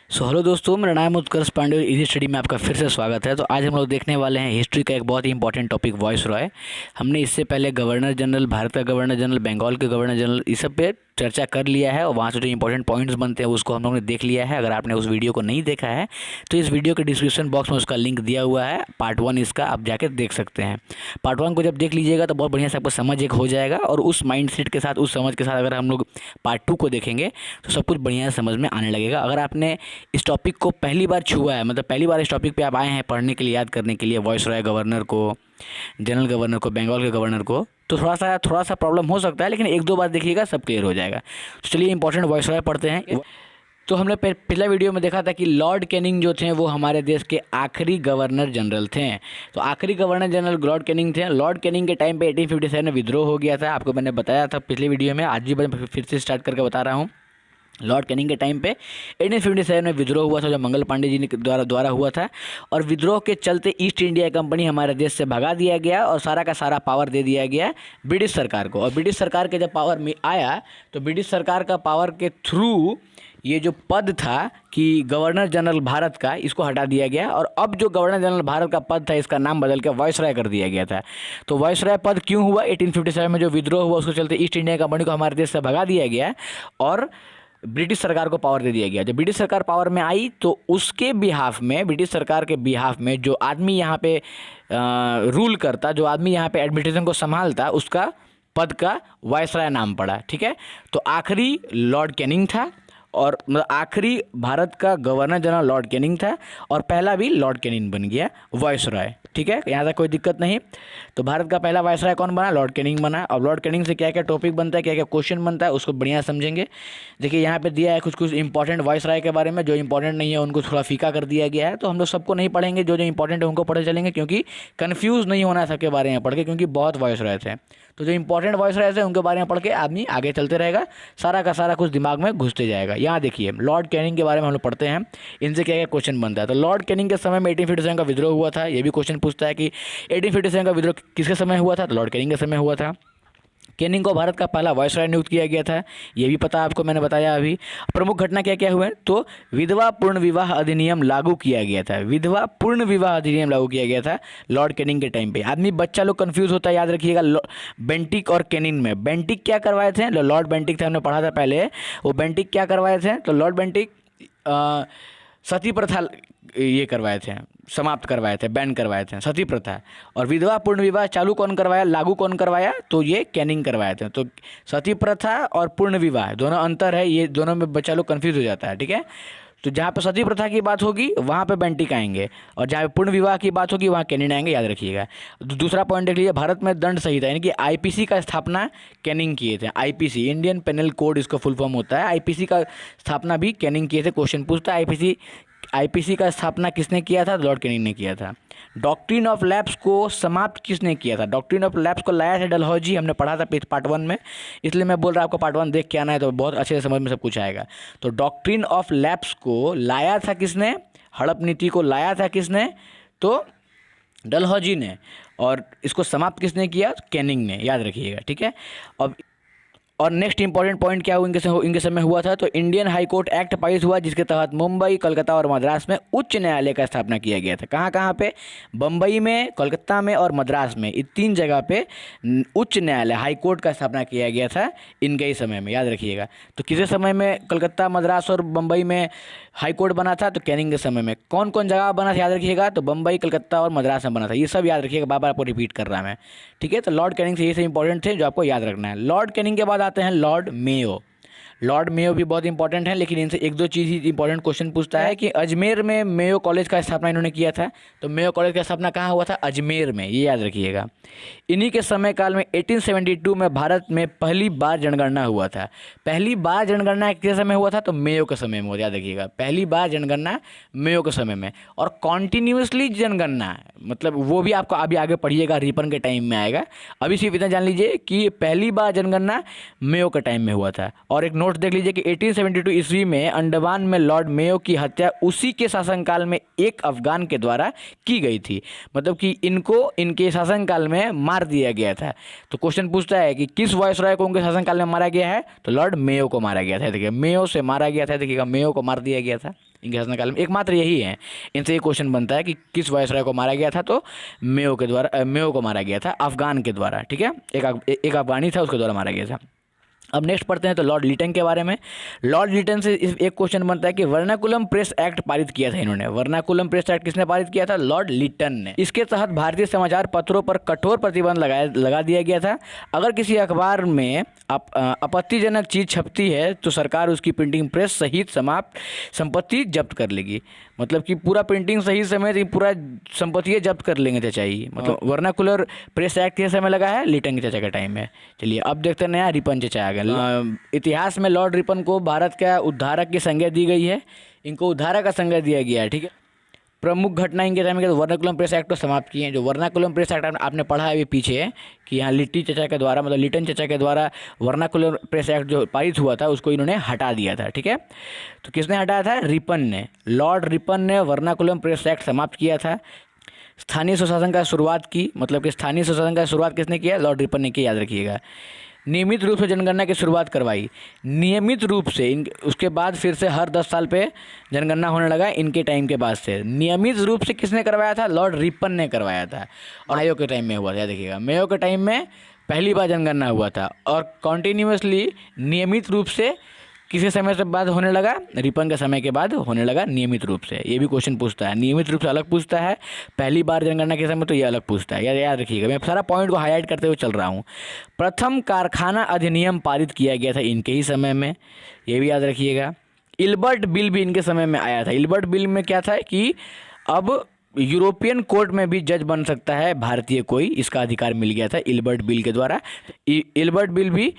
Hello दोस्तों, मेरा नाम उत्कर्ष पांडे और इजी स्टडी में आपका फिर से स्वागत है। तो आज हम लोग देखने वाले हैं हिस्ट्री का एक बहुत ही इंपॉर्टेंट टॉपिक, वॉइस रॉय। हमने इससे पहले गवर्नर जनरल, भारत का गवर्नर जनरल, बंगाल के गवर्नर जनरल, इस सब पे चर्चा कर लिया है और वहाँ से जो इंपॉर्टेंट पॉइंट्स बनते हैं उसको हम लोगों ने देख लिया है। अगर आपने उस वीडियो को नहीं देखा है तो इस वीडियो के डिस्क्रिप्शन बॉक्स में उसका लिंक दिया हुआ है, पार्ट 1 इसका, आप जाके देख सकते हैं। पार्ट 1 को जब देख लीजिएगा तो बहुत बढ़िया से आपको समझ एक हो जाएगा और उस माइंड सेट के साथ, उस समझ के साथ अगर हम लोग पार्ट 2 को देखेंगे तो सब कुछ बढ़िया समझ में आने लगेगा। अगर आपने इस टॉपिक को पहली बार छुआ है, मतलब पहली बार इस टॉपिक पे आप आए हैं पढ़ने के लिए, याद करने के लिए, वॉइस रॉय गवर्नर को, जनरल गवर्नर को, बंगाल के गवर्नर को, तो थोड़ा सा प्रॉब्लम हो सकता है, लेकिन एक दो बार देखिएगा सब क्लियर हो जाएगा। तो चलिए इंपॉर्टेंट वॉइस रॉय पढ़ते हैं। तो हमने पिछला वीडियो में देखा था कि लॉर्ड कैनिंग जो थे वो हमारे देश के आखिरी गवर्नर जनरल थे। तो आखिरी गवर्नर जनरल लॉर्ड कैनिंग थे। लॉर्ड कैनिंग के टाइम पे 1857 में विद्रोह हो गया था, आपको मैंने बताया था पिछले वीडियो में, आज भी मैं फिर से स्टार्ट करके बता रहा हूँ। लॉर्ड कैनिंग के टाइम पे 1857 में विद्रोह हुआ था, जो मंगल पांडे जी ने द्वारा हुआ था, और विद्रोह के चलते ईस्ट इंडिया कंपनी हमारे देश से भगा दिया गया और सारा का सारा पावर दे दिया गया ब्रिटिश सरकार को। और ब्रिटिश सरकार के जब पावर में आया तो ब्रिटिश सरकार का पावर के थ्रू ये जो पद था कि गवर्नर जनरल भारत का, इसको हटा दिया गया और अब जो गवर्नर जनरल भारत का पद था इसका नाम बदल के वॉइसरॉय कर दिया गया था। तो वॉइसरॉय पद क्यों हुआ? 1857 में जो विद्रोह हुआ उसके चलते ईस्ट इंडिया कंपनी को हमारे देश से भगा दिया गया और ब्रिटिश सरकार को पावर दे दिया गया। जब ब्रिटिश सरकार पावर में आई तो उसके बिहाफ में, ब्रिटिश सरकार के बिहाफ में जो आदमी यहाँ पे रूल करता, जो आदमी यहाँ पे एडमिनिस्ट्रेशन को संभालता, उसका पद का वॉइसरॉय नाम पड़ा। ठीक है, तो आखिरी लॉर्ड कैनिंग था और मतलब आखिरी भारत का गवर्नर जनरल लॉर्ड कैनिंग था और पहला भी लॉर्ड कैनिंग बन गया वॉइसरॉय। ठीक है, यहाँ तक कोई दिक्कत नहीं। तो भारत का पहला वॉइसरॉय कौन बना? लॉर्ड कैनिंग बना। और लॉर्ड कैनिंग से क्या क्या टॉपिक बनता है, क्या क्या क्वेश्चन बनता है, उसको बढ़िया समझेंगे। देखिए यहाँ पे दिया है कुछ कुछ इंपॉर्टेंट वॉइसरॉय के बारे में, जो इंपॉर्टेंट नहीं है उनको थोड़ा फीका कर दिया गया है। तो हम लोग सबको नहीं पढ़ेंगे, जो जो इंपॉर्टेंट है उनको पढ़े चलेंगे, क्योंकि कन्फ्यूज़ नहीं होना सबके बारे में पढ़ के, क्योंकि बहुत वॉइसरॉय थे। तो जो इंपॉर्टेंट वॉइसरॉय थे उनके बारे में पढ़ के आदमी आगे चलते रहेगा, सारा का सारा कुछ दिमाग में घुसते जाएगा। यहाँ देखिए लॉर्ड कैनिंग के बारे में हम लोग पढ़ते हैं, इनसे क्या क्या क्वेश्चन बनता है। तो लॉर्ड कैनिंग के समय में 1857 का विद्रोह हुआ था, ये भी क्वेश्चन पूछता है कि 1857 का विद्रोह किसके समय हुआ था? तो लॉर्ड कैनिंग के समय हुआ था। कैनिंग को भारत का पहला वॉइसरॉय नियुक्त किया गया था, ये भी पता आपको, मैंने बताया अभी। प्रमुख घटना क्या क्या हुए? तो विधवा पूर्ण विवाह अधिनियम लागू किया गया था, विधवा पूर्ण विवाह अधिनियम लागू किया गया था लॉर्ड कैनिंग के टाइम पे। आदमी बच्चा लोग कंफ्यूज होता है, याद रखिएगा बेंटिक और कैनिंग में। बेंटिक क्या करवाए थे? लॉर्ड बेंटिक थे, हमने पढ़ा था पहले। वो बेंटिक क्या करवाए थे? तो लॉर्ड बेंटिक सती प्रथा ये करवाए थे, समाप्त करवाए थे, बैन करवाए थे सती प्रथा। और विधवा पूर्ण विवाह चालू कौन करवाया, लागू कौन करवाया? तो ये कैनिंग करवाए थे। तो सती प्रथा और पूर्ण विवाह दोनों अंतर है, ये दोनों में बच्चा लोग कन्फ्यूज हो जाता है। ठीक है, तो जहाँ पे सती प्रथा की बात होगी वहाँ पे बेंटिक आएंगे और जहाँ पे पूर्ण विवाह की बात होगी वहाँ कैनिंग आएंगे, याद रखिएगा। दूसरा पॉइंट देख लीजिए, भारत में दंड संहिता यानी कि आईपीसी का स्थापना कैनिंग किए थे। आईपीसी, इंडियन पेनल कोड इसका फुल फॉर्म होता है। आईपीसी का स्थापना भी कैनिंग किए थे। क्वेश्चन पूछता है आईपीसी का स्थापना किसने किया था? लॉर्ड कैनिंग ने किया था। डॉक्ट्रिन ऑफ लैप्स को समाप्त किसने किया था? डॉक्ट्रिन ऑफ लैप्स को लाया था डलहौजी, हमने पढ़ा था पार्ट 1 में, इसलिए मैं बोल रहा हूँ आपको पार्ट 1 देख के आना है तो बहुत अच्छे से समझ में सब कुछ आएगा। तो डॉक्ट्रिन ऑफ लैप्स को लाया था किसने? हड़प नीति को लाया था किसने? तो डलहौजी ने। और इसको समाप्त किसने किया? कैनिंग ने, याद रखिएगा। ठीक है, और नेक्स्ट इंपॉर्टेंट पॉइंट क्या हुआ इनके समय हुआ था? तो इंडियन हाई कोर्ट एक्ट पारित हुआ, जिसके तहत मुंबई, कलकत्ता और मद्रास में उच्च न्यायालय का स्थापना किया गया था। कहाँ कहाँ पे? बम्बई में, कोलकाता में और मद्रास में, ये 3 जगह पे उच्च न्यायालय, हाई कोर्ट का स्थापना किया गया था इनके ही समय में, याद रखिएगा। तो किसी समय में कलकत्ता, मद्रास और बम्बई में हाई कोर्ट बना था? तो कैनिंग के समय में। कौन कौन जगह बना था, याद रखिएगा? तो बम्बई, कलकत्ता और मद्रास में बना था। ये सब याद रखिएगा, बार बार आपको रिपीट कर रहा मैं। ठीक है, तो लॉर्ड कैनिंग से ये सब इंपॉर्टेंट थे जो आपको याद रखना है। लॉर्ड कैनिंग के बाद आते हैं लॉर्ड मेयो। लॉर्ड मेयो भी बहुत इंपॉर्टेंट है, लेकिन इनसे एक दो चीज़ ही इंपॉर्टेंट क्वेश्चन पूछता है कि अजमेर में मेयो कॉलेज का स्थापना इन्होंने किया था। तो मेयो कॉलेज का स्थापना कहाँ हुआ था? अजमेर में, ये याद रखिएगा। इन्हीं के समय काल में 1872 में भारत में पहली बार जनगणना हुआ था। पहली बार जनगणना किस समय हुआ था? तो मेयो के समय में हुआ, याद रखिएगा। पहली बार जनगणना मेयो के समय में। और कॉन्टिन्यूसली जनगणना, मतलब वो भी आपको अभी आगे पढ़िएगा, रिपन के टाइम में आएगा। अभी सिर्फ इतना जान लीजिए कि पहली बार जनगणना मेयो के टाइम में हुआ था। और एक नोट देख लीजिए कि 1872 ईस्वी में अंडमान में लॉर्ड मेयो की हत्या उसी के शासनकाल में एक अफगान के द्वारा की गई थी। मतलब कि इनको इनके शासनकाल में मार दिया गया था। तो क्वेश्चन पूछता है कि किस वॉइसरॉय को उनके शासनकाल में मारा गया है? तो लॉर्ड मेयो को मारा गया था। देखिए, मेयो से मारा गया था, देखिएगा, मेयो को मार दिया गया था। इनके शासनकाल में एकमात्र यही है। इनसे ये क्वेश्चन बनता है कि किस वायसराय को मारा गया था, तो मेयो के द्वारा, मेयो को मारा गया था अफगान के द्वारा, ठीक है, एक अफगानी था, उसके द्वारा मारा गया था। अब नेक्स्ट पढ़ते हैं तो लॉर्ड लिटन के बारे में। लॉर्ड लिटन से एक क्वेश्चन बनता है कि वर्नाकुलम प्रेस एक्ट पारित किया था इन्होंने। वर्नाकुलम प्रेस एक्ट किसने पारित किया था? लॉर्ड लिटन ने। इसके तहत भारतीय समाचार पत्रों पर कठोर प्रतिबंध लगा दिया गया था। अगर किसी अखबार में आपत्तिजनक चीज़ छपती है तो सरकार उसकी प्रिंटिंग प्रेस सहित समाप्त संपत्ति जब्त कर लेगी। मतलब कि पूरा प्रिंटिंग सही समय पूरा संपत्ति जब्त कर लेंगे चाचा ही। मतलब वर्नाकुलर प्रेस एक्ट के समय लगा है लिटन के चाचा के टाइम में। चलिए अब देखते हैं नया रिपन चाचा आ गया। इतिहास में लॉर्ड रिपन को भारत का उद्धारक की संज्ञा दी गई है। इनको उद्धारक का संज्ञा दिया गया है, ठीक है। प्रमुख घटना इनके टाइम में तो वर्नाकुलम प्रेस एक्ट को समाप्त किए हैं। जो वर्नाकुलम प्रेस एक्ट आपने पढ़ा है अभी पीछे कि यहाँ लिट्टी चचा के द्वारा, मतलब लिटन चचा के द्वारा वर्नाकुलम प्रेस एक्ट जो पारित हुआ था उसको इन्होंने हटा दिया था, ठीक है। तो किसने हटाया था? रिपन ने। लॉर्ड रिपन ने वर्नाकुलम प्रेस एक्ट समाप्त किया था। स्थानीय स्वशासन का शुरुआत की, मतलब कि स्थानीय स्वशासन का शुरुआत किसने किया? लॉर्ड रिपन ने की, याद रखिएगा। नियमित रूप से जनगणना की शुरुआत करवाई, नियमित रूप से। उसके बाद फिर से हर 10 साल पे जनगणना होने लगा इनके टाइम के बाद से। नियमित रूप से किसने करवाया था? लॉर्ड रिपन ने करवाया था। और मेयो के टाइम में हुआ था, देखिएगा, मेयो के टाइम में पहली बार जनगणना हुआ था और कॉन्टीन्यूसली नियमित रूप से किसी समय से बाद होने लगा, रिपन के समय के बाद होने लगा नियमित रूप से। ये भी क्वेश्चन पूछता है, नियमित रूप से अलग पूछता है, पहली बार जनगणना के समय तो ये अलग पूछता है, याद रखिएगा। मैं सारा पॉइंट को हाईलाइट करते हुए चल रहा हूँ। प्रथम कारखाना अधिनियम पारित किया गया था इनके ही समय में, ये भी याद रखिएगा। इल्बर्ट बिल भी इनके समय में आया था। इल्बर्ट बिल में क्या था कि अब यूरोपियन कोर्ट में भी जज बन सकता है भारतीय कोई, इसका अधिकार मिल गया था इल्बर्ट बिल के द्वारा। इल्बर्ट बिल भी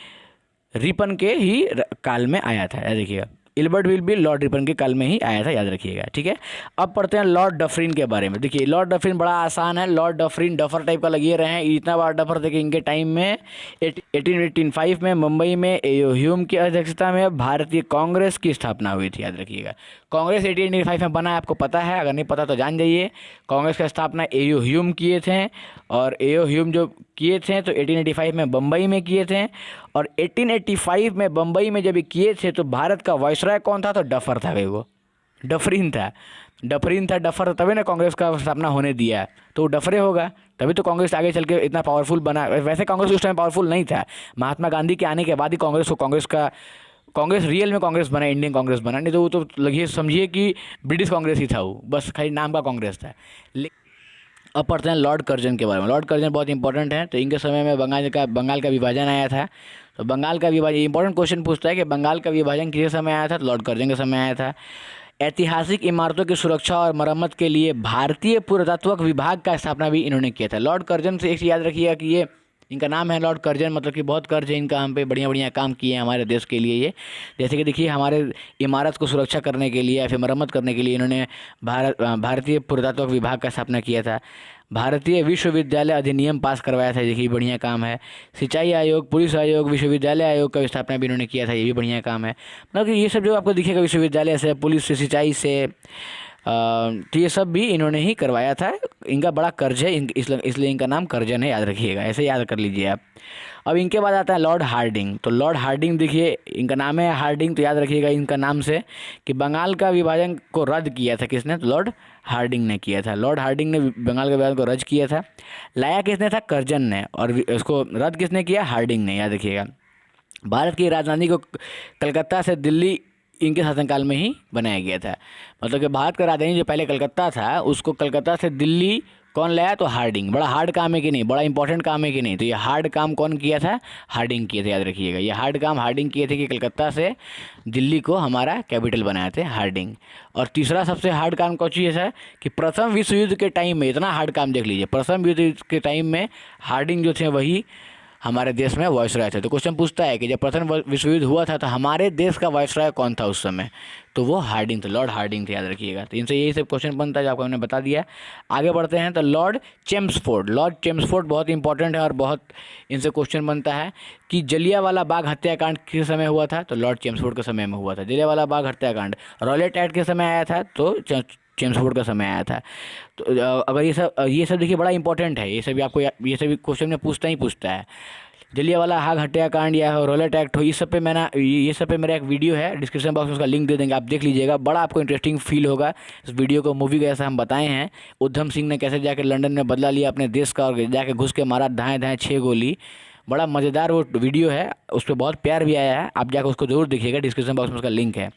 रिपन के ही काल में आया था, याद रखिएगा। इल्बर्ट बिल भी लॉर्ड रिपन के काल में ही आया था, याद रखिएगा, ठीक है। अब पढ़ते हैं लॉर्ड डफरिन के बारे में। देखिए लॉर्ड डफरिन बड़ा आसान है। लॉर्ड डफरिन डफर टाइप का लगे रहे हैं, इतना बड़ा डफर देखिए इनके टाइम में 1885 में मुंबई में एओ ह्यूम की अध्यक्षता में भारतीय कांग्रेस की स्थापना हुई थी, याद रखिएगा। कांग्रेस 1885 में बना है, आपको पता है, अगर नहीं पता तो जान जाइए। कांग्रेस की स्थापना एओ ह्यूम किए थे और एओ ह्यूम जो किए थे तो 1885 में बम्बई में किए थे। और 1885 में बम्बई में जब ये किए थे तो भारत का वायसराय कौन था? तो डफर था, वो डफरिन था। डफर तभी ना कांग्रेस का स्थापना होने दिया, तो वो डफरे होगा, तभी तो कांग्रेस आगे चल के इतना पावरफुल बना। वैसे कांग्रेस उस टाइम पावरफुल नहीं था, महात्मा गांधी के आने के बाद ही कांग्रेस रियल में कांग्रेस बना, इंडियन कांग्रेस बना। नहीं तो वो तो लगिए समझिए कि ब्रिटिश कांग्रेस ही था, वो बस खाली नाम का कांग्रेस था। अब पढ़ते हैं लॉर्ड कर्जन के बारे में। लॉर्ड कर्जन बहुत इंपॉर्टेंट है। तो इनके समय में बंगाल का विभाजन आया था। तो बंगाल का विभाजन इंपॉर्टेंट क्वेश्चन पूछता है कि बंगाल का विभाजन किस समय आया था? तो लॉर्ड कर्जन के समय आया था। ऐतिहासिक इमारतों की सुरक्षा और मरम्मत के लिए भारतीय पुरातत्व विभाग का स्थापना भी इन्होंने किया था। लॉर्ड कर्जन से एक चीज़ याद रखिएगा कि ये इनका नाम है लॉर्ड कर्जन, मतलब कि बहुत कर्ज है इनका हम पे, बढ़िया बढ़िया काम किए हैं हमारे देश के लिए ये। जैसे कि देखिए हमारे इमारत को सुरक्षा करने के लिए या फिर मरम्मत करने के लिए इन्होंने भारतीय पुरातत्व विभाग का स्थापना किया था। भारतीय विश्वविद्यालय अधिनियम पास करवाया था, देखिए बढ़िया काम है। सिंचाई आयोग, पुलिस आयोग, विश्वविद्यालय आयोग का स्थापना भी इन्होंने किया था, ये भी बढ़िया काम है। मतलब कि ये सब जो आपको दिखेगा विश्वविद्यालय से, पुलिस से, सिंचाई से, तो ये सब भी इन्होंने ही करवाया था। इनका बड़ा कर्ज है, इसलिए इनका नाम कर्जन है, याद रखिएगा, ऐसे याद कर लीजिए आप। अब इनके बाद आता है लॉर्ड हार्डिंग। तो लॉर्ड हार्डिंग देखिए इनका नाम है हार्डिंग, तो याद रखिएगा इनका नाम से कि बंगाल का विभाजन को रद्द किया था किसने? तो लॉर्ड हार्डिंग ने किया था। लॉर्ड हार्डिंग ने बंगाल के विभाजन को रद्द किया था। लाया किसने था? कर्जन ने। और उसको रद्द किसने किया? हार्डिंग ने, याद रखिएगा। भारत की राजधानी को कलकत्ता से दिल्ली इनके शासनकाल में ही बनाया गया था। मतलब कि भारत का राजधानी जो पहले कलकत्ता था उसको कलकत्ता से दिल्ली कौन लाया? तो हार्डिंग। बड़ा हार्ड काम है कि नहीं? बड़ा इंपॉर्टेंट काम है कि नहीं? तो ये हार्ड काम कौन किया था? हार्डिंग किए थे, याद रखिएगा। ये हार्ड काम हार्डिंग किए थे कि कलकत्ता से दिल्ली को हमारा कैपिटल बनाए थे, हार्डिंग। और तीसरा सबसे हार्ड काम कौन चीज़ है कि प्रथम विश्व युद्ध के टाइम में, इतना हार्ड काम देख लीजिए, प्रथम विश्व युद्ध के टाइम में हार्डिंग जो थे वही हमारे देश में वायसराय थे। तो क्वेश्चन पूछता है कि जब प्रथम विश्व युद्ध हुआ था तो हमारे देश का वायसराय कौन था उस समय? तो वो हार्डिंग थे, लॉर्ड हार्डिंग थे, याद रखिएगा। तो इनसे यही सब क्वेश्चन बनता है जो आपको मैंने बता दिया। आगे बढ़ते हैं तो लॉर्ड चेम्सफोर्ड। लॉर्ड चेम्सफोर्ड बहुत इंपॉर्टेंट है और बहुत इनसे क्वेश्चन बनता है कि जलियांवाला बाग हत्याकांड किस समय हुआ था? तो लॉर्ड चेम्सफोर्ड के समय में हुआ था जलियांवाला बाग हत्याकांड। रॉलेट एक्ट के समय आया था तो चेम्सफोर्ड का समय आया था। तो अगर ये सब देखिए बड़ा इंपॉर्टेंट है, ये सभी आपको ये सभी क्वेश्चन में पूछता है। जलियांवाला बाग हत्याकांड या रॉयलेट एक्ट हो, ये सब पे मेरा एक वीडियो है, डिस्क्रिप्शन बॉक्स में उसका लिंक दे देंगे, आप देख लीजिएगा। बड़ा आपको इंटरेस्टिंग फील होगा इस वीडियो को। मूवी का ऐसा हम बताए हैं, उधम सिंह ने कैसे जाकर लंदन में बदला लिया अपने देश का और जाके घुस के मारा धाएँ धाएँ 6 गोली। बड़ा मज़ेदार वो वीडियो है, उस पर बहुत प्यार भी आया है, आप जाकर उसको जरूर देखिएगा, डिस्क्रिप्शन बॉक्स में उसका लिंक है।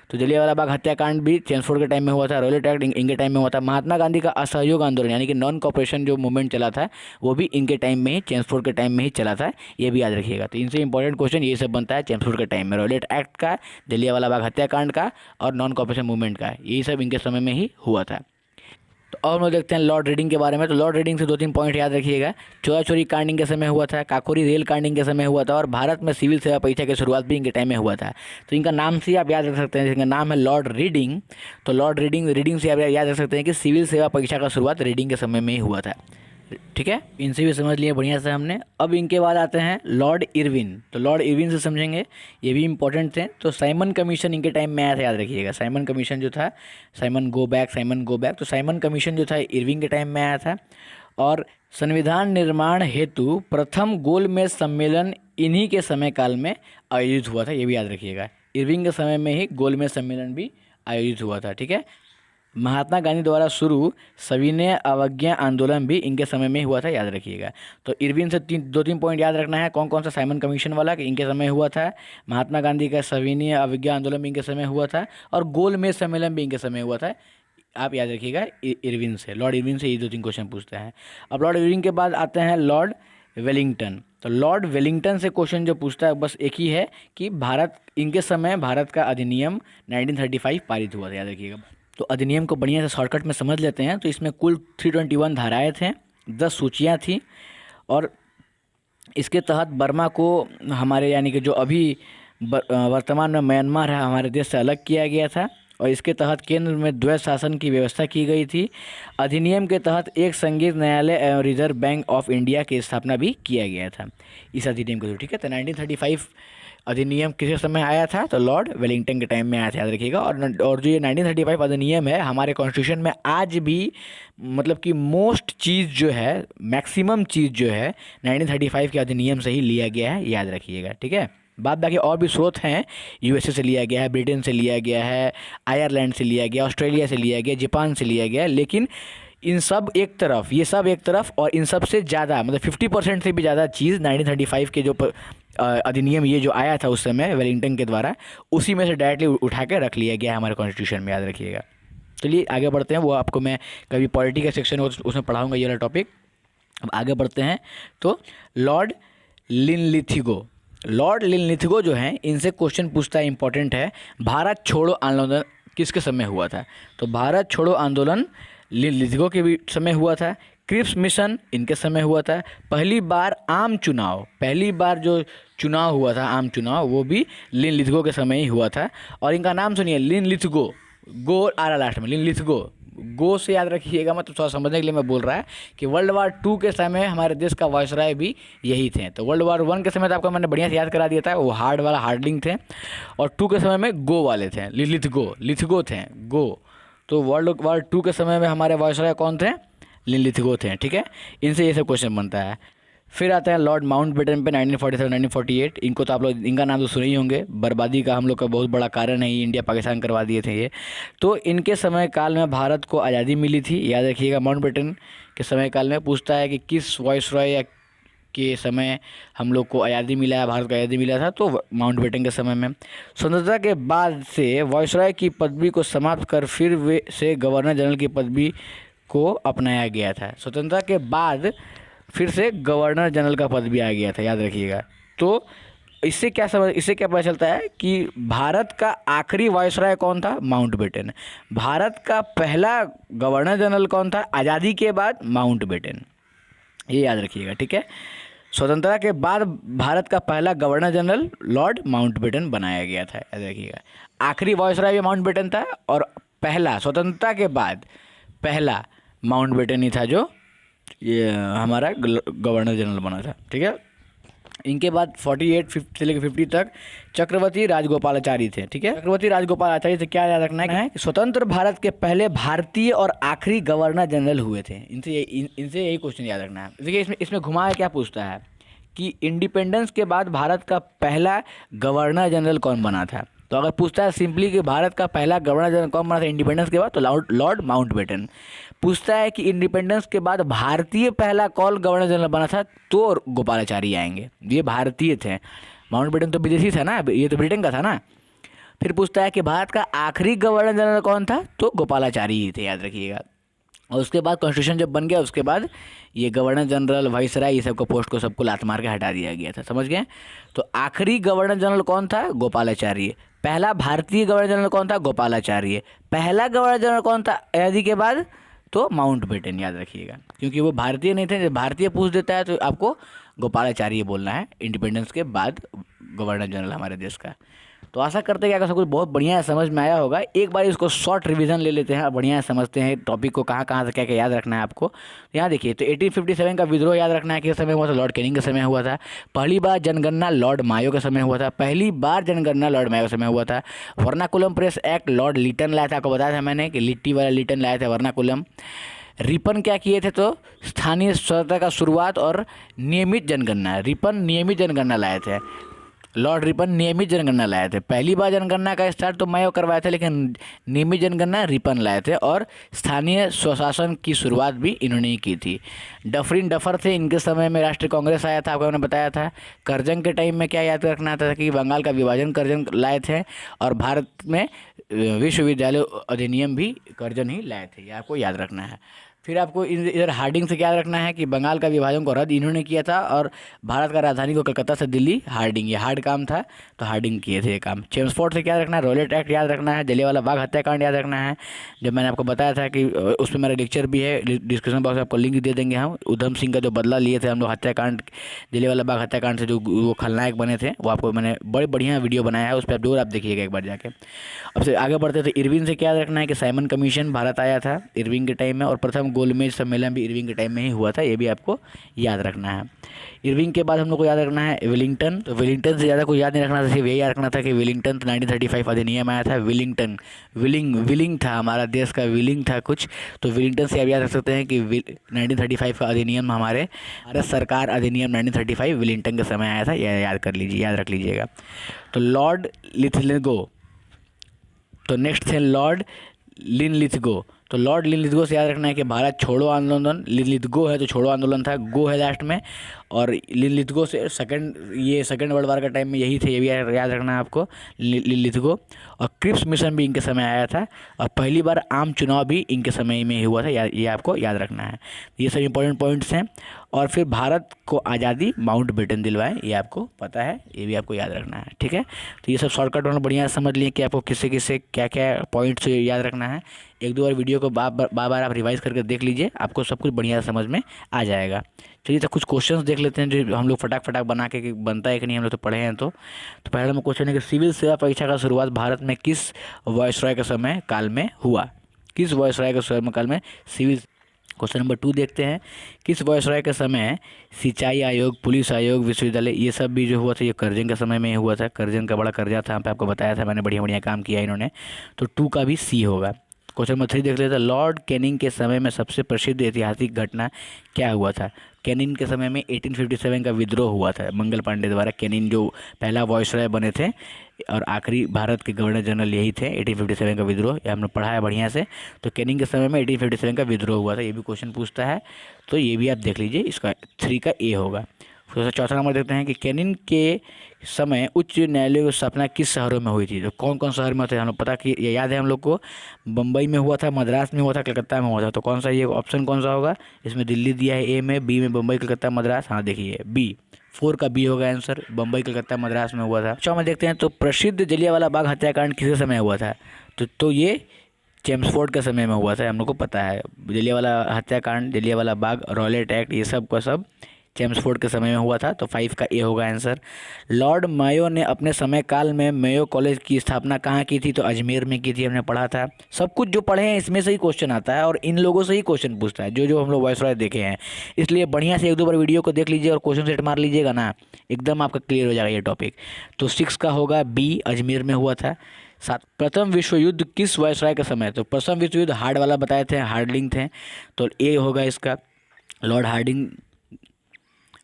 तो जलियांवाला बाग हत्याकांड भी चेम्सफोर्ड के टाइम में हुआ था, रॉयलेट एक्ट इनके टाइम में हुआ था। महात्मा गांधी का असहयोग आंदोलन यानी कि नॉन कॉपरेशन जो मूवमेंट चला था वो भी इनके टाइम में ही, चेम्सफोर्ड के टाइम में ही चला था, ये भी याद रखिएगा। तो इनसे इंपॉर्टेंट क्वेश्चन ये सब बनता है चेम्सफोर्ड के टाइम में, रॉयलेट एक्ट का, जलियांवाला बाग हत्याकांड का और नॉन कॉपरेशन मूवमेंट का, यही सब इनके समय में ही हुआ था। तो और हम लोग देखते हैं लॉर्ड रीडिंग के बारे में। तो लॉर्ड रीडिंग से 2-3 पॉइंट याद रखिएगा। चोरा चोरी कांडिंग के समय हुआ था, काकोरी रेल कांडिंग के समय हुआ था और भारत में सिविल सेवा परीक्षा की शुरुआत भी इनके टाइम में हुआ था। तो इनका नाम से आप याद रख सकते हैं, इनका नाम है लॉर्ड रीडिंग। तो लॉर्ड रीडिंग से आप याद रख सकते हैं कि सिविल सेवा परीक्षा का शुरुआत रीडिंग के समय में ही हुआ था। ठीक है, इनसे भी समझ लिए बढ़िया से हमने। अब इनके बाद आते हैं लॉर्ड इरविन। तो लॉर्ड इरविन से समझेंगे, ये भी इंपॉर्टेंट थे। तो साइमन कमीशन इनके टाइम में आया था, याद रखिएगा। साइमन कमीशन जो था, साइमन गो बैक, तो साइमन कमीशन जो था इरविन के टाइम में आया था। और संविधान निर्माण हेतु प्रथम गोलमेज सम्मेलन इन्हीं के समय काल में आयोजित हुआ था, ये भी याद रखिएगा। इरविन के समय में ही गोलमेज सम्मेलन भी आयोजित हुआ था। ठीक है, महात्मा गांधी द्वारा शुरू सविनय अवज्ञा आंदोलन भी इनके समय में हुआ था, याद रखिएगा। तो इरविन से 2-3 पॉइंट याद रखना है, कौन कौन सा। साइमन कमीशन वाला कि इनके समय हुआ था, महात्मा गांधी का सविनय अवज्ञा आंदोलन भी इनके समय हुआ था और गोलमेज सम्मेलन भी इनके समय हुआ था, आप याद रखिएगा। इरविन से, लॉर्ड इरविन से ये 2-3 क्वेश्चन पूछते हैं। अब लॉर्ड इरविन के बाद आते हैं लॉर्ड वेलिंगटन। तो लॉर्ड वेलिंगटन से क्वेश्चन जो पूछता है बस एक ही है कि इनके समय भारत का अधिनियम 1935 पारित हुआ था, याद रखिएगा। तो अधिनियम को बढ़िया से शॉर्टकट में समझ लेते हैं। तो इसमें कुल 321 धाराएँ थे, 10 सूचियाँ थी और इसके तहत बर्मा को हमारे यानी कि जो अभी वर्तमान में म्यांमार है, हमारे देश से अलग किया गया था और इसके तहत केंद्र में द्वैध शासन की व्यवस्था की गई थी। अधिनियम के तहत एक संघीय न्यायालय एवं रिजर्व बैंक ऑफ इंडिया की स्थापना भी किया गया था इस अधिनियम के थ्रू। ठीक है, तो 1935 अधिनियम किस समय आया था, तो लॉर्ड वेलिंगटन के टाइम में आया था, याद रखिएगा। और जो ये 1935 अधिनियम है हमारे कॉन्स्टिट्यूशन में आज भी मतलब कि मोस्ट चीज़ जो है, मैक्सिमम चीज़ जो है 1935 के अधिनियम से ही लिया गया है, याद रखिएगा। ठीक है, बाद बाकी और भी स्रोत हैं, यूएसए से लिया गया है, ब्रिटेन से लिया गया है, आयरलैंड से लिया गया, ऑस्ट्रेलिया से लिया गया, जापान से लिया गया, लेकिन इन सब एक तरफ, ये सब एक तरफ और इन सब से ज़्यादा मतलब 50% से भी ज़्यादा चीज़ 1935 के जो अधिनियम ये जो आया था उस समय वेलिंगटन के द्वारा, उसी में से डायरेक्टली उठा के रख लिया गया है हमारे कॉन्स्टिट्यूशन में, याद रखिएगा। चलिए आगे बढ़ते हैं, वो आपको मैं कभी पॉलिटी का सेक्शन हो उसमें पढ़ाऊँगा ये वाला टॉपिक। अब आगे बढ़ते हैं। तो लॉर्ड लिनलिथिगो, लॉर्ड लिनलिथिगो जो हैं, इनसे क्वेश्चन पूछता है, इंपॉर्टेंट है, भारत छोड़ो आंदोलन किसके समय हुआ था। तो भारत छोड़ो आंदोलन लिनलिथिगो के भी समय हुआ था। क्रिप्स मिशन इनके समय हुआ था। पहली बार जो चुनाव हुआ था, आम चुनाव, वो भी लिनलिथिगो के समय ही हुआ था। और इनका नाम सुनिए, लिनलिथिगो, गो आ रहा लास्ट में, लिनलिथिगो, गो से याद रखिएगा, मतलब थोड़ा समझने के लिए मैं बोल रहा है कि वर्ल्ड वार 2 के समय हमारे देश का वायसराय भी यही थे। तो वर्ल्ड वार 1 के समय तो आपको मैंने बढ़िया से याद करा दिया था, वो हार्ड वाला हार्डलिंग थे, और 2 के समय में गो वाले थे, लिथिगो थे, गो। तो वर्ल्ड वार 2 के समय में हमारे वायसराय कौन थे, लिनलिथिगो थे। ठीक है, इनसे ये सब क्वेश्चन बनता है। फिर आता है लॉर्ड माउंटबेटन पे 1947-1948। इनको तो आप लोग, इनका नाम तो सुने ही होंगे, बर्बादी का हम लोग का बहुत बड़ा कारण है, ये इंडिया पाकिस्तान करवा दिए थे ये। तो इनके समय काल में भारत को आज़ादी मिली थी, याद रखिएगा। माउंटबेटन के समय काल में पूछता है कि किस वायसरॉय के समय हम लोग को आज़ादी मिला है, भारत को आज़ादी मिला था, तो माउंटबेटन के समय में। स्वतंत्रता के बाद से वायसरॉय की पदवी को समाप्त कर फिर वे से गवर्नर जनरल की पदवी को अपनाया गया था। स्वतंत्रता के बाद फिर से गवर्नर जनरल का पद भी आ गया था, याद रखिएगा। तो इससे क्या पता चलता है कि भारत का आखिरी वायसराय कौन था, माउंटबेटन। भारत का पहला गवर्नर जनरल कौन था आज़ादी के बाद, माउंटबेटन, ये याद रखिएगा। ठीक है, स्वतंत्रता के बाद भारत का पहला गवर्नर जनरल लॉर्ड माउंटबेटन बनाया गया था, याद रखिएगा। आखिरी वायसराय भी माउंटबेटन था और पहला, स्वतंत्रता के बाद पहला माउंटबेटन ही था जो ये हमारा गवर्नर जनरल बना था। ठीक है, इनके बाद 48 से लेकर 50 तक चक्रवर्ती राजगोपालाचारी थे। ठीक है, चक्रवर्ती राजगोपालाचारी से क्या याद रखना है कि स्वतंत्र भारत के पहले भारतीय और आखिरी गवर्नर जनरल हुए थे। इनसे यही क्वेश्चन याद रखना है। देखिए इसमें घुमा के क्या पूछता है कि इंडिपेंडेंस के बाद भारत का पहला गवर्नर जनरल कौन बना था। तो अगर पूछता है सिंपली कि भारत का पहला गवर्नर जनरल कौन बना था इंडिपेंडेंस के बाद, तो लॉर्ड माउंटबेटन। पूछता है कि इंडिपेंडेंस के बाद भारतीय पहला कौन गवर्नर जनरल बना था, तो गोपालाचारी आएंगे। ये भारतीय थे, माउंटबेटन तो विदेशी था ना, ये तो ब्रिटेन का था ना। फिर पूछता है कि भारत का आखिरी गवर्नर जनरल कौन था, तो गोपालाचारी ही थे, याद रखिएगा। और उसके बाद कॉन्स्टिट्यूशन जब बन गया, उसके बाद ये गवर्नर जनरल, वाइसराय, ये सबको पोस्ट को सबको लात मार के हटा दिया गया था, समझ गए। तो आखिरी गवर्नर जनरल कौन था, गोपालाचार्य। पहला भारतीय गवर्नर जनरल कौन था, गोपालाचार्य। पहला गवर्नर जनरल कौन था आज़ादी के बाद, तो माउंटबेटन, याद रखिएगा, क्योंकि वो भारतीय नहीं थे। जब भारतीय पूछ देता है तो आपको गोपालाचार्य बोलना है, इंडिपेंडेंस के बाद गवर्नर जनरल हमारे देश का। तो आशा करते हैं कि सब कुछ बहुत बढ़िया समझ में आया होगा। एक बार इसको शॉर्ट रिवीजन ले लेते हैं और बढ़िया समझते हैं टॉपिक को, कहाँ कहाँ से क्या क्या याद रखना है आपको। तो यहाँ देखिए, तो 1857 का विद्रोह याद रखना है, किस समय हुआ था, लॉर्ड कैनिंग के समय हुआ था। पहली बार जनगणना लॉर्ड मायो के समय हुआ था। पहली बार जनगणना लॉर्ड मायो के समय हुआ था। वर्नाकुलम प्रेस एक्ट लॉर्ड लिटन लाया था, आपको बताया था मैंने कि लिट्टी वाला लिटन लाया था वर्नाकुलम। रिपन क्या किए थे, तो स्थानीय स्वतंत्रता का शुरुआत और नियमित जनगणना। रिपन नियमित जनगणना लाए थे, लॉर्ड रिपन नियमित जनगणना लाए थे। पहली बार जनगणना का स्टार्ट तो मायो करवाए थे, लेकिन नियमित जनगणना रिपन लाए थे। और स्थानीय स्वशासन की शुरुआत भी इन्होंने ही की थी। डफरिन डफर थे, इनके समय में राष्ट्रीय कांग्रेस आया था, आपको मैंने बताया था। करजन के टाइम में क्या याद रखना था कि बंगाल का विभाजन करजन लाए थे, और भारत में विश्वविद्यालय अधिनियम भी करजन ही लाए थे, ये आपको याद रखना है। फिर आपको इधर हार्डिंग से क्या रखना है कि बंगाल का विभाजन को रद्द इन्होंने किया था, और भारत का राजधानी को कलकत्ता से दिल्ली, हार्डिंग, ये हार्ड काम था, तो हार्डिंग किए थे ये काम। चेम्सफोर्ड से क्या रखना है, रॉलेट एक्ट याद रखना है। जलियांवाला बाग हत्याकांड याद रखना है, जब मैंने आपको बताया था कि उस पर मेरा लेक्चर भी है, डिस्क्रिप्शन बॉक्स में आपको लिंक दे देंगे हम। उधम सिंह का जो बदला लिए थे हम लोग हत्याकांड, जलियांवाला बाग हत्याकांड से, जो वो खलनायक बने थे, वो आपको मैंने बड़े बढ़िया वीडियो बनाया है, उस पर जरूर आप देखिएगा एक बार जाके। अब से आगे बढ़ते थे, इरविन से क्या रखना है कि साइमन कमीशन भारत आया था इरविन के टाइम में, और प्रथम गोलमेज सम्मेलन भी इरविन के टाइम में ही हुआ था, ये भी आपको याद रखना है। इरविन के बाद हम लोग को याद रखना है वेलिंगटन। तो वेलिंगटन से ज़्यादा कुछ याद नहीं रखना था, सिर्फ यही याद रखना था कि वेलिंगटन 1935 अधिनियम आया था। वेलिंगटन, विलिंग था, हमारा देश का विलिंग था कुछ, तो वेलिंगटन से आप याद रख सकते हैं कि 1935 का अधिनियम, हमारे भारत सरकार अधिनियम 1935 वेलिंगटन के समय आया था, याद कर लीजिए, याद रख लीजिएगा। तो लॉर्ड लिथलिगो, तो नेक्स्ट थे लॉर्ड लिनलिथगो। तो लॉर्ड लिनलिथगो से याद रखना है कि भारत छोड़ो आंदोलन, लिनलिथगो है तो छोड़ो आंदोलन था, गो है लास्ट में। और लिनलिथगो से सेकंड वर्ल्ड वार का टाइम में यही थे, ये भी याद रखना है आपको, लिनलिथगो। और क्रिप्स मिशन भी इनके समय आया था, और पहली बार आम चुनाव भी इनके समय में ही हुआ था, ये आपको याद रखना है। ये सब इंपॉर्टेंट पॉइंट्स हैं। और फिर भारत को आज़ादी माउंटबेटन दिलवाए, ये आपको पता है, ये भी आपको याद रखना है, ठीक है। तो ये सब शॉर्टकट में बढ़िया समझ लिए कि आपको किससे किससे क्या क्या पॉइंट्स याद रखना है। एक दो बार वीडियो को बार बार आप रिवाइज करके देख लीजिए, आपको सब कुछ बढ़िया समझ में आ जाएगा। चलिए तो कुछ क्वेश्चंस देख लेते हैं जो हम लोग फटाक बना के कि बनता है कि नहीं, हम लोग तो पढ़े हैं। तो पहला नंबर क्वेश्चन है कि सिविल सेवा परीक्षा का शुरुआत भारत में किस वायसराय के समय काल में हुआ, किस वायसराय के समय काल में सिविल। क्वेश्चन नंबर 2 देखते हैं, किस वायसराय के समय सिंचाई आयोग, पुलिस आयोग, विश्वविद्यालय, ये सब भी जो हुआ था ये करजन के समय में हुआ था। करजन का बड़ा कर्जा था, यहाँ पे आपको बताया था मैंने, बढ़िया काम किया इन्होंने। तो 2 का भी सी होगा। क्वेश्चन नंबर 3 देख लेते हैं, लॉर्ड कैनिंग के समय में सबसे प्रसिद्ध ऐतिहासिक घटना क्या हुआ था। कैनिंग के समय में 1857 का विद्रोह हुआ था मंगल पांडे द्वारा। कैनिंग जो पहला वायसराय बने थे और आखिरी भारत के गवर्नर जनरल यही थे। 1857 का विद्रोह, ये हमने पढ़ा है बढ़िया से। तो कैनिंग के समय में 1857 का विद्रोह हुआ था, ये भी क्वेश्चन पूछता है, तो ये भी आप देख लीजिए, इसका 3 का ए होगा। फिर चौथा नंबर देखते हैं कि कैनिंग के समय उच्च न्यायालय की स्थापना किस शहरों में हुई थी। तो कौन कौन शहर में होते हैं हम लोग पता कि ये याद है हम लोग को, बम्बई में हुआ था, मद्रास में हुआ था, कलकत्ता में हुआ था। तो कौन सा ये ऑप्शन कौन सा होगा, इसमें दिल्ली दिया है ए में, बी में बम्बई, कलकत्ता, मद्रास, हाँ देखिए बी, 4 का बी होगा आंसर, बम्बई, कलकत्ता, मद्रास में हुआ था। अच्छा में देखते हैं, तो प्रसिद्ध जलियांवाला बाग हत्याकांड किस समय हुआ था। तो ये चेम्सफोर्ड के समय में हुआ था, हम लोग को पता है। जलियांवाला हत्याकांड, जलियांवाला बाग, रॉलेट एक्ट, ये सब का सब चेम्सफोर्ड के समय में हुआ था, तो 5 का ए होगा आंसर। लॉर्ड मायो ने अपने समय काल में मेयो कॉलेज की स्थापना कहाँ की थी, तो अजमेर में की थी, हमने पढ़ा था। सब कुछ जो पढ़े हैं इसमें से ही क्वेश्चन आता है, और इन लोगों से ही क्वेश्चन पूछता है जो हम लोग वायसराय देखे हैं। इसलिए बढ़िया से 1-2 बार वीडियो को देख लीजिए और क्वेश्चन सेट मार लीजिएगा ना, एकदम आपका क्लियर हो जाएगा ये टॉपिक। तो 6 का होगा बी, अजमेर में हुआ था। 7, प्रथम विश्व युद्ध किस वायसराय के समय, तो प्रथम विश्व युद्ध हार्ड वाला बताए थे, हार्डिंग थे, तो ए होगा इसका, लॉर्ड हार्डिंग,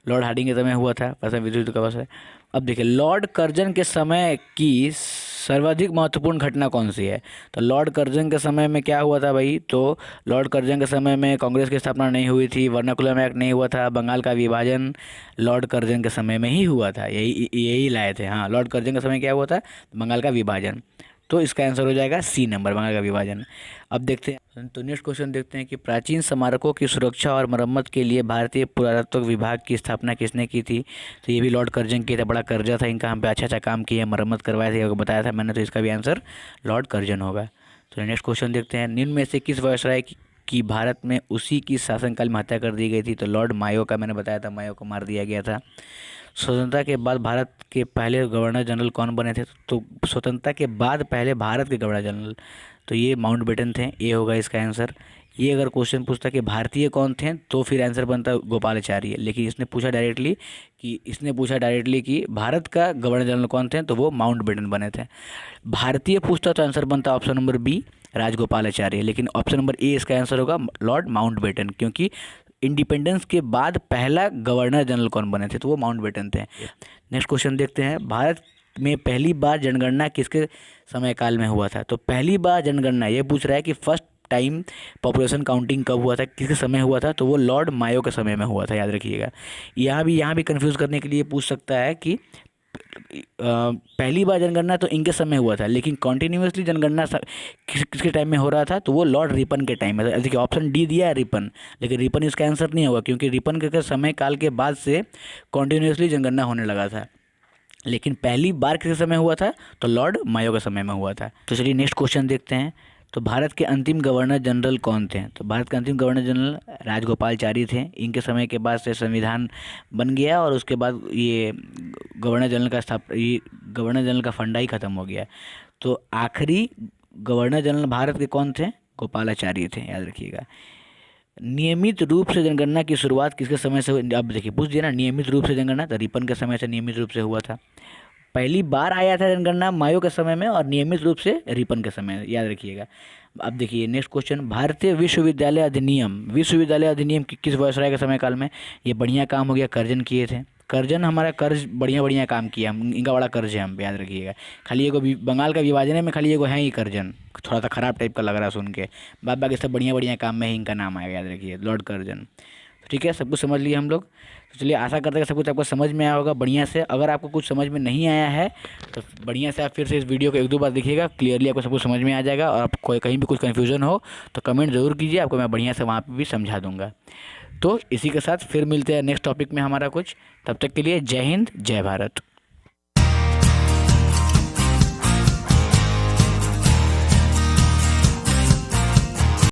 लॉर्ड हार्डिंग के समय हुआ था, प्रथम विश्व युद्ध का अवसर। अब देखिए लॉर्ड कर्जन के समय की सर्वाधिक महत्वपूर्ण घटना कौन सी है? तो लॉर्ड कर्जन के समय में क्या हुआ था भाई? तो लॉर्ड कर्जन के समय में कांग्रेस की स्थापना नहीं हुई थी, वर्नाकुलम एक्ट नहीं हुआ था, बंगाल का विभाजन लॉर्ड कर्जन के समय में ही हुआ था, यही यही लाए थे। हाँ, लॉर्ड कर्जन के समय क्या हुआ था? बंगाल का विभाजन। तो इसका आंसर हो जाएगा सी नंबर, बंगाल का विभाजन। अब देखते हैं, तो नेक्स्ट क्वेश्चन देखते हैं कि प्राचीन स्मारकों की सुरक्षा और मरम्मत के लिए भारतीय पुरातत्व विभाग की स्थापना किसने की थी? तो ये भी लॉर्ड कर्जन की था, बड़ा कर्जा था इनका, हम पे अच्छा अच्छा काम किया, मरम्मत करवाए थे, बताया था मैंने, तो इसका भी आंसर लॉर्ड कर्जन होगा। तो नेक्स्ट क्वेश्चन देखते हैं, निम्न में से किस वायसराय की भारत में उसी की शासनकाल में हत्या कर दी गई थी? तो लॉर्ड मायो का, मैंने बताया था मायो को मार दिया गया था। स्वतंत्रता के बाद भारत के पहले गवर्नर जनरल कौन बने थे? तो स्वतंत्रता के बाद पहले भारत के गवर्नर जनरल, तो ये माउंटबेटन थे, ये होगा इसका आंसर। ये अगर क्वेश्चन पूछता कि भारतीय कौन थे तो फिर आंसर बनता गोपालाचारी, लेकिन इसने पूछा डायरेक्टली कि भारत का गवर्नर जनरल कौन थे, तो वो माउंटबेटन बने थे। भारतीय पूछता तो आंसर बनता ऑप्शन नंबर बी, राजगोपालाचारी, लेकिन ऑप्शन नंबर ए इसका आंसर होगा, लॉर्ड माउंटबेटन, क्योंकि इंडिपेंडेंस के बाद पहला गवर्नर जनरल कौन बने थे? तो वो माउंटबेटन थे। नेक्स्ट क्वेश्चन देखते हैं, भारत में पहली बार जनगणना किसके समय काल में हुआ था? तो पहली बार जनगणना ये पूछ रहा है कि फर्स्ट टाइम पॉपुलेशन काउंटिंग कब हुआ था, किसके समय हुआ था? तो वो लॉर्ड मायो के समय में हुआ था, याद रखिएगा। यहाँ भी कंफ्यूज करने के लिए पूछ सकता है कि पहली बार जनगणना तो इनके समय हुआ था, लेकिन कॉन्टिन्यूसली जनगणना किसके टाइम में हो रहा था? तो वो लॉर्ड रिपन के टाइम में। देखिए ऑप्शन डी दिया है रिपन, लेकिन रिपन इसका आंसर नहीं होगा, क्योंकि रिपन के समय काल के बाद से कॉन्टिन्यूसली जनगणना होने लगा था, लेकिन पहली बार किसके समय हुआ था? तो लॉर्ड मायो के समय में हुआ था। तो चलिए नेक्स्ट क्वेश्चन देखते हैं, तो भारत के अंतिम गवर्नर जनरल कौन थे? तो भारत के अंतिम गवर्नर जनरल राजगोपालचारी थे। इनके समय के बाद से संविधान बन गया और उसके बाद ये गवर्नर जनरल का फंडा ही ख़त्म हो गया। तो आखिरी गवर्नर जनरल भारत के कौन थे? गोपालाचारी थे, याद रखिएगा। नियमित रूप से जनगणना की शुरुआत किसके समय से हुई? अब देखिए पूछ दिया ना, नियमित रूप से जनगणना, तो रिपन के समय से नियमित रूप से हुआ था। पहली बार आया था जनगणना मायो के समय में और नियमित रूप से रिपन के समय, याद रखिएगा। अब देखिए नेक्स्ट क्वेश्चन, भारतीय विश्वविद्यालय अधिनियम किस वायसराय के समय काल में? ये बढ़िया काम हो गया, कर्जन किए थे। कर्जन हमारा कर्ज बढ़िया काम किया, इनका बड़ा कर्ज है हम पे, याद रखिएगा। खाली एगो बंगाल का विभाजन में खाली एगो है ही कर्जन, थोड़ा सा खराब टाइप का लग रहा है सुन के, बाकी सब बढ़िया काम में ही इनका नाम आएगा, याद रखिए, लॉर्ड कर्जन। ठीक है, सब कुछ समझ लिए हम लोग। तो चलिए आशा करते हैं कि सब कुछ आपको समझ में आया होगा बढ़िया से। अगर आपको कुछ समझ में नहीं आया है तो बढ़िया से आप फिर से इस वीडियो को एक दो बार देखिएगा, क्लियरली आपको सब कुछ समझ में आ जाएगा। और आपको कहीं भी कुछ कन्फ्यूजन हो तो कमेंट ज़रूर कीजिए, आपको मैं बढ़िया से वहाँ पर भी समझा दूँगा। तो इसी के साथ फिर मिलते हैं नेक्स्ट टॉपिक में हमारा कुछ, तब तक के लिए जय हिंद, जय भारत।